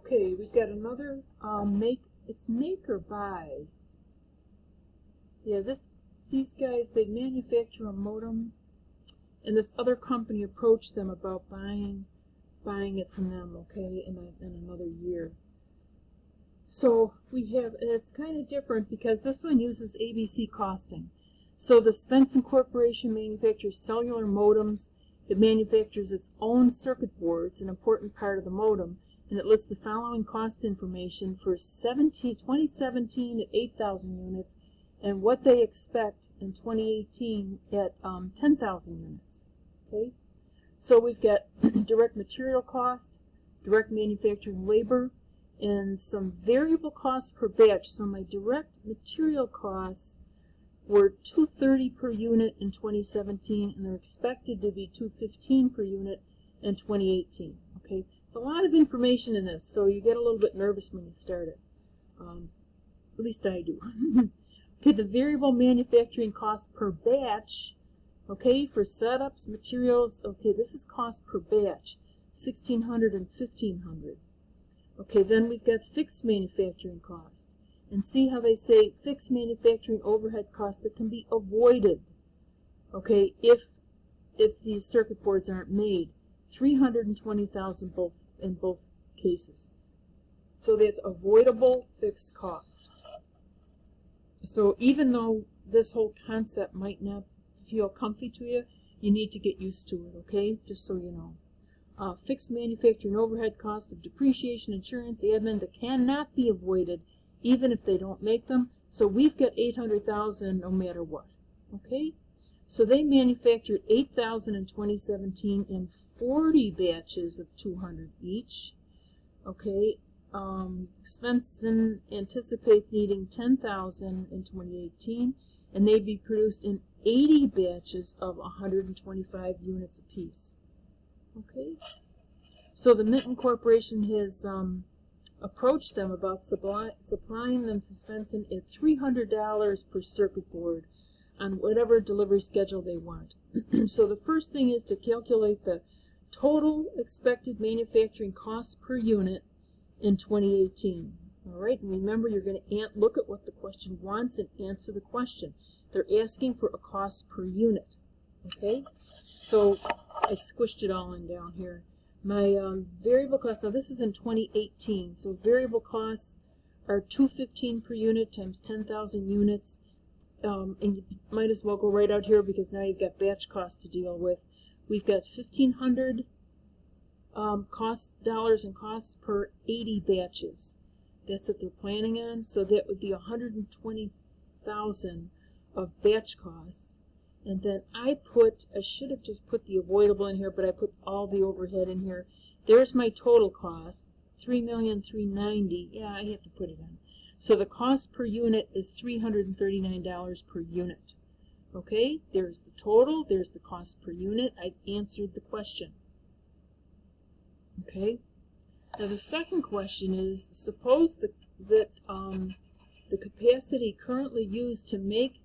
Okay, we've got another it's make or buy. Yeah, these guys, they manufacture a modem, and this other company approached them about buying it from them, okay, in another year. So we have, and it's kind of different because this one uses ABC costing. So the Svensson Corporation manufactures cellular modems. It manufactures its own circuit boards, an important part of the modem, and it lists the following cost information for 2017 at 8,000 units and what they expect in 2018 at 10,000 units. Okay, so we've got direct material cost, direct manufacturing labor, and some variable costs per batch. So my direct material costs were $230 per unit in 2017, and they're expected to be $215 per unit in 2018. Okay, it's a lot of information in this, so you get a little bit nervous when you start it. At least I do. Okay, the variable manufacturing cost per batch. Okay, for setups, materials. Okay, this is cost per batch, $1,600 and $1,500. Okay, then we've got fixed manufacturing cost. And see how they say fixed manufacturing overhead costs that can be avoided, okay, if these circuit boards aren't made. $320,000 in both cases. So that's avoidable fixed cost. So even though this whole concept might not feel comfy to you, you need to get used to it, okay? Just so you know. Fixed manufacturing overhead cost of depreciation, insurance, admin that cannot be avoided even if they don't make them. So we've got 800,000 no matter what. Okay? So they manufactured 8,000 in 2017 in 40 batches of 200 each. Okay? Svensson anticipates needing 10,000 in 2018, and they'd be produced in 80 batches of 125 units apiece. Okay? So the Minton Corporation has approached them about supplying them to Svensson at $300 per circuit board on whatever delivery schedule they want. So the first thing is to calculate the total expected manufacturing cost per unit in 2018. All right, and remember, you're going to look at what the question wants and answer the question. They're asking for a cost per unit. Okay, so I squished it all in down here. My variable costs, now this is in 2018, so variable costs are $215 per unit times 10,000 units. And you might as well go right out here because now you've got batch costs to deal with. We've got $1,500 dollars in costs per 80 batches. That's what they're planning on, so that would be $120,000 of batch costs. And then I should have just put the avoidable in here, but I put all the overhead in here. There's my total cost, $3,390,000. Yeah, I have to put it in. So the cost per unit is $339 per unit. Okay, there's the total, there's the cost per unit. I've answered the question. Okay, now the second question is, suppose that the capacity currently used to make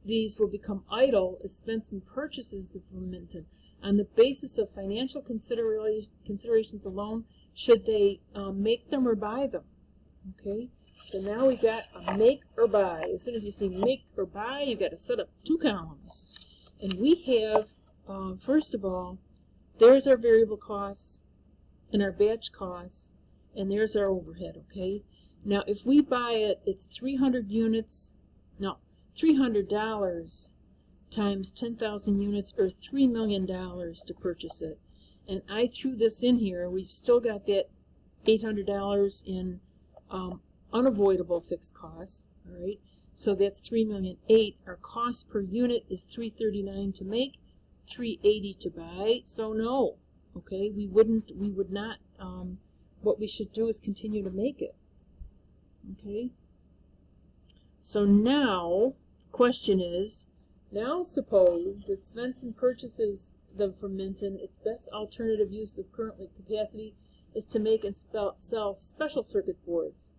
these will become idle as Svensson purchases them from Minton. On the basis of financial considerations alone, should they make them or buy them? Okay, so now we got a make or buy. As soon as you see make or buy, you've got to set up two columns. And we have, first of all, there's our variable costs and our batch costs, and there's our overhead, okay? Now, if we buy it, it's 300 units, no, $300 times 10,000 units, or $3 million to purchase it. And I threw this in here. We've still got that $800 in unavoidable fixed costs. All right, so that's $3,008,000. Our cost per unit is $339 to make, $380 to buy. So no, okay, we would not. What we should do is continue to make it. Okay. So now, question is, now suppose that Svensson purchases them from Minton. Its best alternative use of current capacity is to make and sell special circuit boards.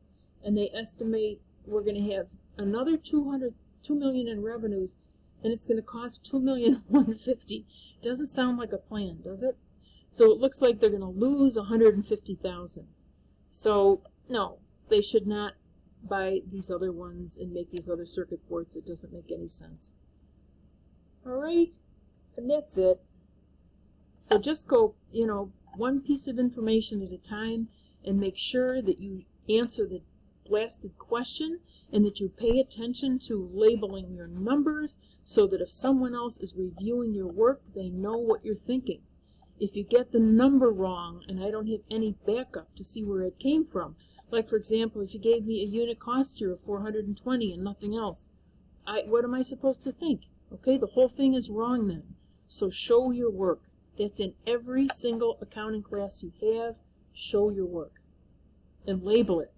And they estimate we're going to have another $2 million in revenues, and it's going to cost $2,150,000. Doesn't sound like a plan, does it? So it looks like they're going to lose $150,000. So, no, they should not buy these other ones and make these other circuit boards. It doesn't make any sense. Alright, and that's it. So just go, one piece of information at a time, and make sure that you answer the blasted question and that you pay attention to labeling your numbers so that if someone else is reviewing your work, they know what you're thinking. If you get the number wrong and I don't have any backup to see where it came from, like for example, if you gave me a unit cost here of 420 and nothing else, what am I supposed to think? Okay, the whole thing is wrong then. So show your work. That's in every single accounting class you have. Show your work and label it.